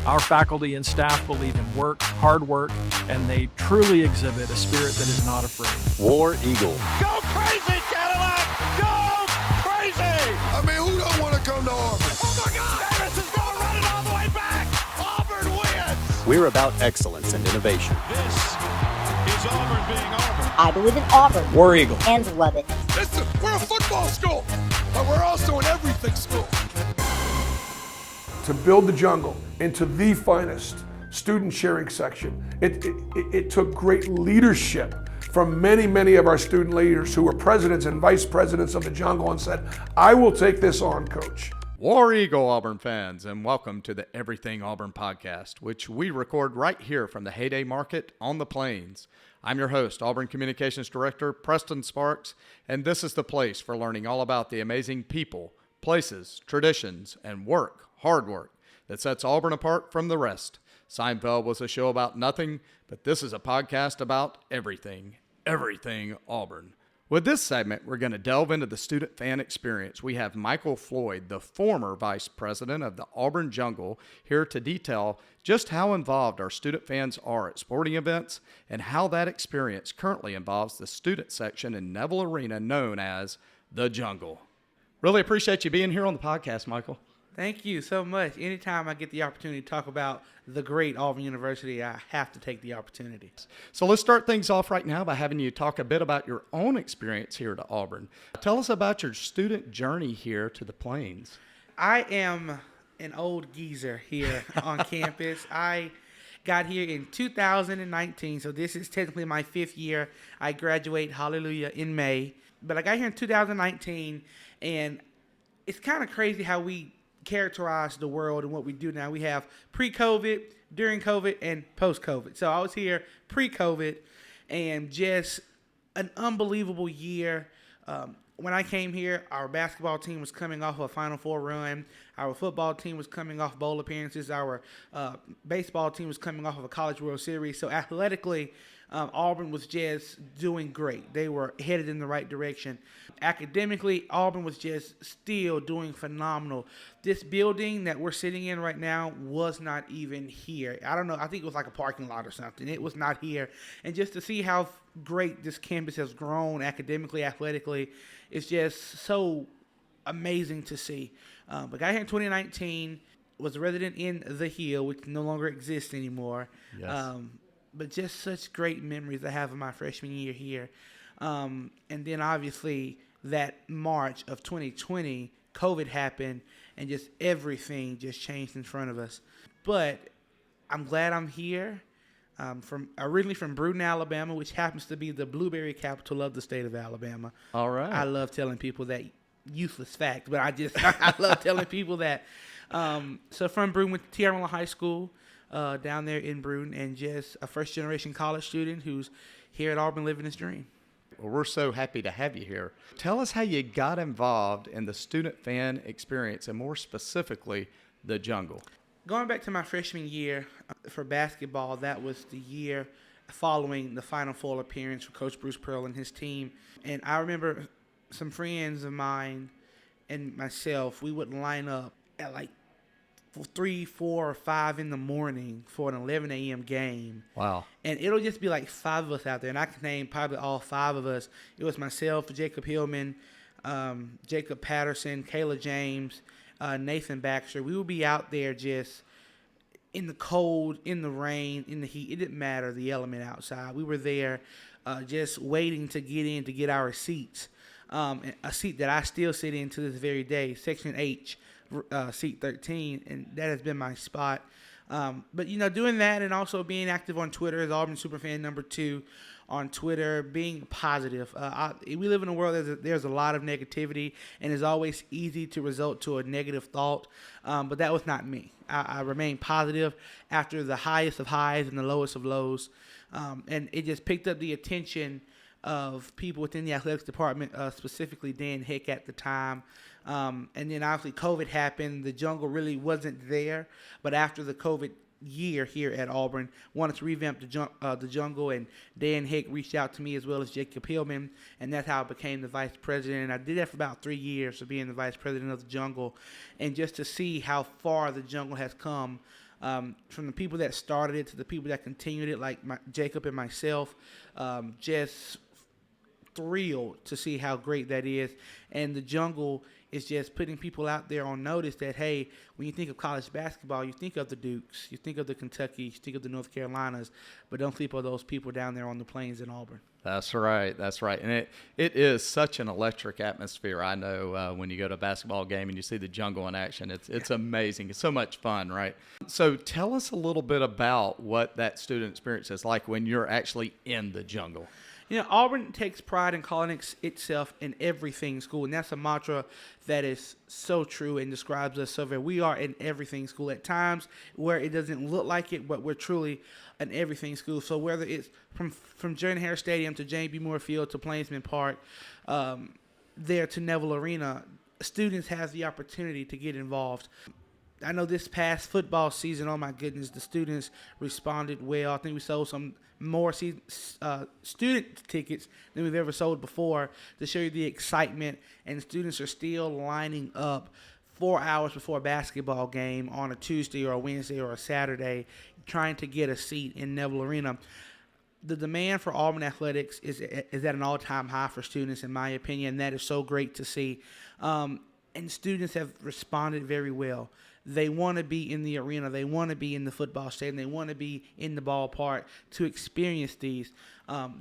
Our faculty and staff believe in work, hard work, and they truly exhibit a spirit that is not afraid. War Eagle. Go crazy, Cadillac! Go crazy! I mean, who don't want to come to Auburn? Oh my God! Davis is going to run it all the way back! Auburn wins! We're about excellence and innovation. This is Auburn being Auburn. I believe in Auburn. War Eagle. And love it. Listen, we're a football school, but we're also an everything school. To build the jungle into the finest student sharing section, it took great leadership from many of our student leaders who were presidents and vice presidents of the jungle and said, I will take this on, coach. War Eagle, Auburn fans, and welcome to the Everything Auburn podcast, which we record right here from the Heyday Market on the Plains. I'm your host, Auburn Communications Director Preston Sparks, and this is the place for learning all about the amazing people, places, traditions, and hard work, that sets Auburn apart from the rest. Seinfeld was a show about nothing, but this is a podcast about everything Auburn. With this segment, we're going to delve into the student fan experience. We have Michael Floyd, the former vice president of the Auburn Jungle, here to detail just how involved our student fans are at sporting events and how that experience currently involves the student section in Neville Arena known as the Jungle. Really appreciate you being here on the podcast, Michael. Thank you so much. Anytime I get the opportunity to talk about the great Auburn University, I have to take the opportunity. So let's start things off right now by having you talk a bit about your own experience here to Auburn. Tell us about your student journey here to the Plains. I am an old geezer here on campus. I got here in 2019, so this is technically my fifth year. I graduate, hallelujah, in May. But I got here in 2019, and it's kind of crazy how we characterize the world and what we do now. We have pre-COVID, during COVID, and post-COVID. So I was here pre-COVID, and just an unbelievable year. When I came here, our basketball team was coming off a Final Four run. Our football team was coming off bowl appearances. Our baseball team was coming off of a College World Series. So athletically, Auburn was just doing great. They were headed in the right direction. Academically, Auburn was just still doing phenomenal. This building that we're sitting in right now was not even here. I don't know. I think it was like a parking lot or something. It was not here. And just to see how great this campus has grown academically, athletically, it's just so amazing to see. But got here in 2019, was a resident in The Hill, which no longer exists anymore. Yes. But just such great memories I have of my freshman year here. And then obviously that March of 2020, COVID happened and just everything just changed in front of us. But I'm glad I'm here. Originally from Brewton, Alabama, which happens to be the blueberry capital of the state of Alabama. All right. I love telling people that useless fact, but I love telling people that. So from Brewton, went to Tierra High School. Down there in Brewton, and just a first-generation college student who's here at Auburn living his dream. Well, we're so happy to have you here. Tell us how you got involved in the student fan experience, and more specifically, the Jungle. Going back to my freshman year for basketball, that was the year following the Final Four appearance for Coach Bruce Pearl and his team. And I remember some friends of mine and myself, we would line up at like 3, 4, or 5 in the morning for an 11 a.m. game. Wow. And it'll just be like 5 of us out there, and I can name probably all 5 of us. It was myself, Jacob Hillman, Jacob Patterson, Kayla James, Nathan Baxter. We would be out there just in the cold, in the rain, in the heat. It didn't matter the element outside. We were there just waiting to get in to get our seats. A seat that I still sit in to this very day, Section H. Seat 13, and that has been my spot. But, doing that and also being active on Twitter as Auburn Superfan number 2 on Twitter, being positive. We live in a world there's a lot of negativity, and it's always easy to result to a negative thought, but that was not me. I remained positive after the highest of highs and the lowest of lows, and it just picked up the attention of people within the athletics department, specifically Dan Hick at the time. And then obviously COVID happened. The Jungle really wasn't there. But after the COVID year here at Auburn, wanted to revamp the Jungle, and Dan Hick reached out to me as well as Jacob Hillman, and that's how I became the vice president. And I did that for about 3 years of being the vice president of the Jungle, and just to see how far the Jungle has come from the people that started it to the people that continued it, like Jacob and myself. Just thrilled to see how great that is. And the Jungle is just putting people out there on notice that, hey, when you think of college basketball, you think of the Dukes, you think of the Kentucky, you think of the North Carolinas, but don't sleep on those people down there on the plains in Auburn. That's right. That's right. And it is such an electric atmosphere. I know when you go to a basketball game and you see the Jungle in action, it's amazing. It's so much fun, right? So tell us a little bit about what that student experience is like when you're actually in the Jungle. You know, Auburn takes pride in calling itself an everything school, and that's a mantra that is so true and describes us so very. We are an everything school. At times where it doesn't look like it, but we're truly an everything school. So whether it's from Jordan-Hare Stadium to James B. Moore Field to Plainsman Park, there to Neville Arena, students have the opportunity to get involved. I know this past football season, oh my goodness, the students responded well. I think we sold some more student tickets than we've ever sold before to show you the excitement. And students are still lining up 4 hours before a basketball game on a Tuesday or a Wednesday or a Saturday trying to get a seat in Neville Arena. The demand for Auburn athletics is at an all-time high for students, in my opinion. That is so great to see. And students have responded very well. They want to be in the arena. They want to be in the football stadium. They want to be in the ballpark to experience these.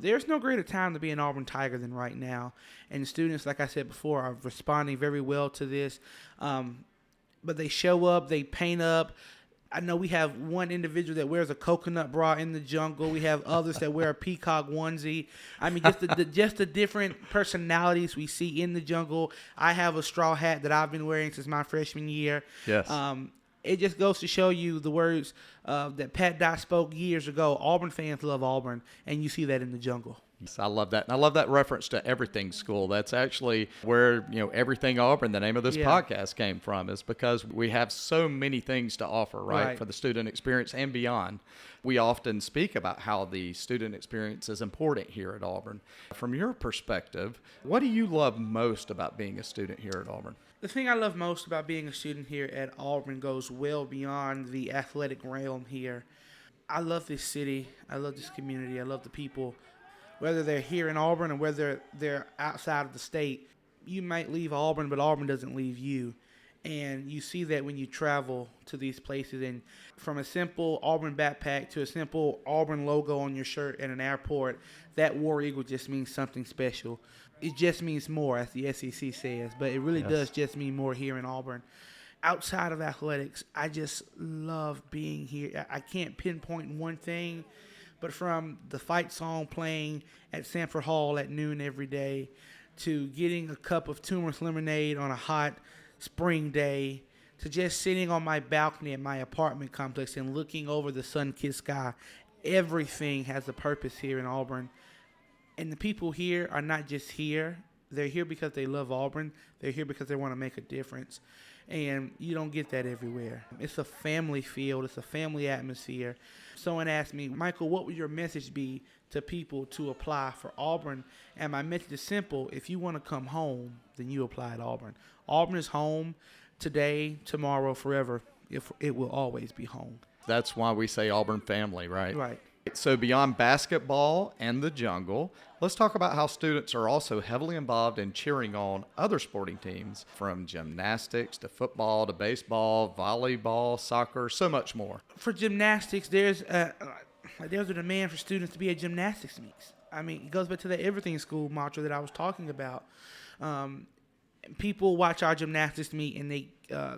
There's no greater time to be an Auburn Tiger than right now. And students, like I said before, are responding very well to this. But they show up. They paint up. I know we have one individual that wears a coconut bra in the Jungle. We have others that wear a peacock onesie. I mean, just the different personalities we see in the Jungle. I have a straw hat that I've been wearing since my freshman year. Yes. It just goes to show you the words that Pat Dye spoke years ago. Auburn fans love Auburn, and you see that in the Jungle. Yes, I love that. And I love that reference to Everything School. That's actually where, Everything Auburn, the name of this podcast, came from, is because we have so many things to offer, right, for the student experience and beyond. We often speak about how the student experience is important here at Auburn. From your perspective, what do you love most about being a student here at Auburn? The thing I love most about being a student here at Auburn goes well beyond the athletic realm here. I love this city. I love this community. I love the people. Whether they're here in Auburn or whether they're outside of the state, you might leave Auburn, but Auburn doesn't leave you. And you see that when you travel to these places. And from a simple Auburn backpack to a simple Auburn logo on your shirt at an airport, that War Eagle just means something special. It just means more, as the SEC says, but it really does just mean more here in Auburn. Outside of athletics, I just love being here. I can't pinpoint one thing, but from the fight song playing at Sanford Hall at noon every day to getting a cup of turmeric lemonade on a hot spring day to just sitting on my balcony at my apartment complex and looking over the sun-kissed sky, everything has a purpose here in Auburn. And the people here are not just here. They're here because they love Auburn. They're here because they want to make a difference. And you don't get that everywhere. It's a family field. It's a family atmosphere. Someone asked me, Michael, what would your message be to people to apply for Auburn? And my message is simple. If you want to come home, then you apply at Auburn. Auburn is home today, tomorrow, forever. It will always be home. That's why we say Auburn family, right? Right. So beyond basketball and the Jungle, let's talk about how students are also heavily involved in cheering on other sporting teams, from gymnastics to football to baseball, volleyball, soccer, so much more. For gymnastics, there's a demand for students to be at gymnastics meets. I mean, it goes back to the everything school mantra that I was talking about. People watch our gymnastics meet and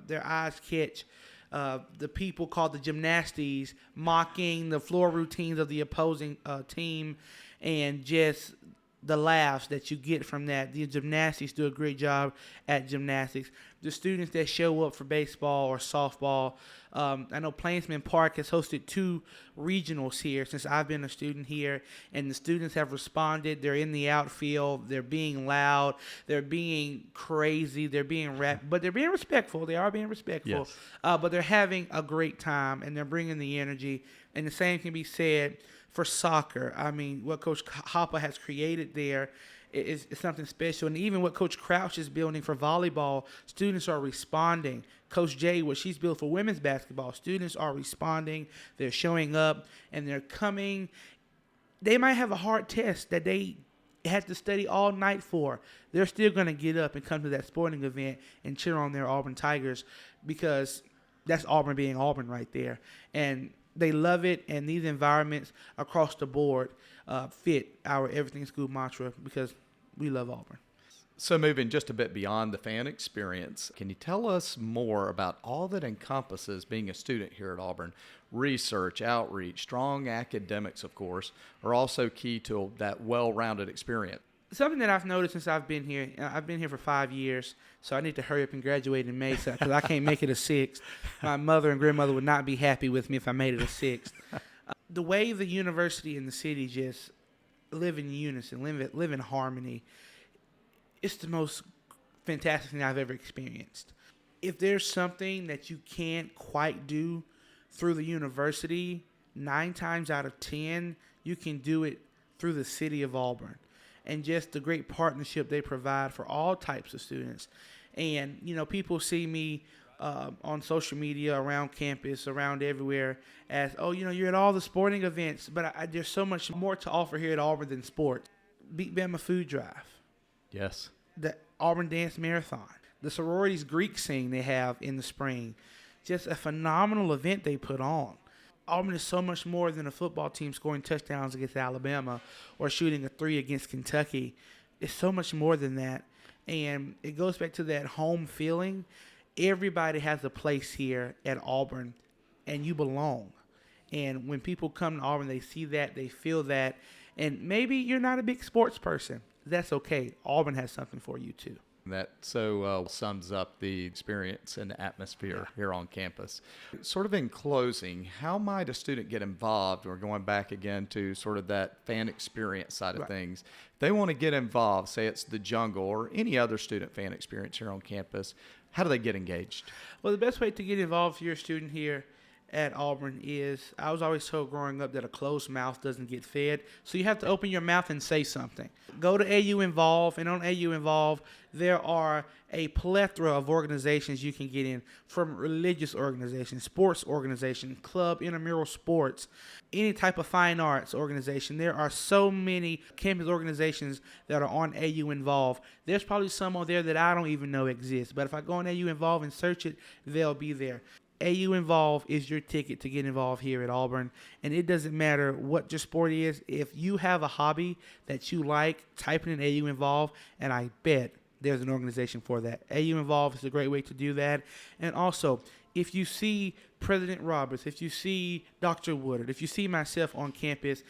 their eyes catch the people called the gymnasties mocking the floor routines of the opposing team, and just the laughs that you get from that. The gymnastics do a great job at gymnastics. The students that show up for baseball or softball, I know Plainsman Park has hosted 2 regionals here since I've been a student here, and the students have responded. They're in the outfield. They're being loud. They're being crazy. They're being but they're being respectful. They are being respectful. Yes. But they're having a great time, and they're bringing the energy. And the same can be said for soccer. I mean, what Coach Hopper has created there it's something special. And even what Coach Crouch is building for volleyball, students are responding. Coach Jay, what she's built for women's basketball, students are responding. They're showing up, and they're coming. They might have a hard test that they had to study all night for. They're still going to get up and come to that sporting event and cheer on their Auburn Tigers, because that's Auburn being Auburn right there. And they love it, and these environments across the board fit our Everything School mantra, because we love Auburn. So moving just a bit beyond the fan experience, can you tell us more about all that encompasses being a student here at Auburn? Research, outreach, strong academics, of course, are also key to that well-rounded experience. Something that I've noticed since I've been here for 5 years, so I need to hurry up and graduate in May, because I can't make it a sixth. My mother and grandmother would not be happy with me if I made it a sixth. The way the university and the city just live in unison, live in harmony, it's the most fantastic thing I've ever experienced. If there's something that you can't quite do through the university, 9 times out of 10, you can do it through the city of Auburn. And just the great partnership they provide for all types of students. And, people see me on social media, around campus, around everywhere, as, you're at all the sporting events. But there's so much more to offer here at Auburn than sports. Beat Bama Food Drive. Yes. The Auburn Dance Marathon. The sororities Greek Sing they have in the spring. Just a phenomenal event they put on. Auburn is so much more than a football team scoring touchdowns against Alabama or shooting a 3 against Kentucky. It's so much more than that. And it goes back to that home feeling. Everybody has a place here at Auburn, and you belong. And when people come to Auburn, they see that, they feel that. And maybe you're not a big sports person. That's okay. Auburn has something for you, too. That so sums up the experience and atmosphere here on campus. Sort of in closing, how might a student get involved, or going back again to sort of that fan experience side of things? If they want to get involved, say it's the Jungle or any other student fan experience here on campus, how do they get engaged? Well, the best way to get involved if you're a student here at Auburn is, I was always told growing up that a closed mouth doesn't get fed. So you have to open your mouth and say something. Go to AU Involve, and on AU Involve, there are a plethora of organizations you can get in, from religious organizations, sports organizations, club, intramural sports, any type of fine arts organization. There are so many campus organizations that are on AU Involve. There's probably some on there that I don't even know exist, but if I go on AU Involve and search it, they'll be there. AU Involve is your ticket to get involved here at Auburn, and it doesn't matter what your sport is. If you have a hobby that you like, type in AU Involve, and I bet there's an organization for that. AU Involve is a great way to do that. And also, if you see President Roberts, if you see Dr. Woodard, if you see myself on campus,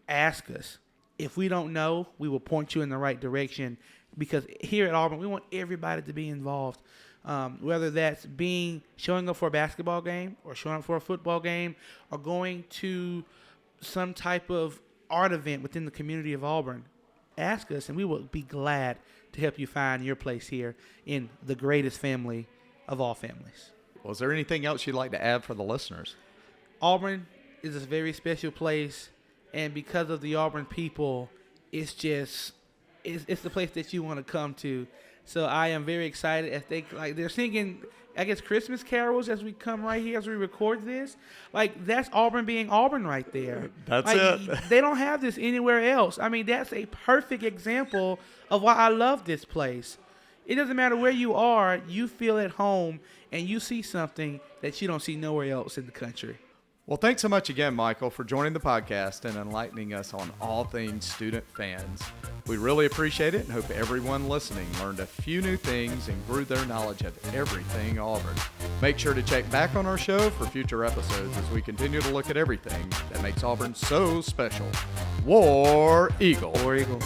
ask us. If we don't know, we will point you in the right direction, because here at Auburn, we want everybody to be involved. Whether that's showing up for a basketball game, or showing up for a football game, or going to some type of art event within the community of Auburn, ask us, and we will be glad to help you find your place here in the greatest family of all families. Well, is there anything else you'd like to add for the listeners? Auburn is a very special place, and because of the Auburn people, it's the place that you want to come to. So I am very excited as they're singing, I guess, Christmas carols as we come right here, as we record this. That's Auburn being Auburn right there. That's it. They don't have this anywhere else. I mean, that's a perfect example of why I love this place. It doesn't matter where you are, you feel at home, and you see something that you don't see nowhere else in the country. Well, thanks so much again, Michael, for joining the podcast and enlightening us on all things student fans. We really appreciate it and hope everyone listening learned a few new things and grew their knowledge of everything Auburn. Make sure to check back on our show for future episodes as we continue to look at everything that makes Auburn so special. War Eagle. War Eagle.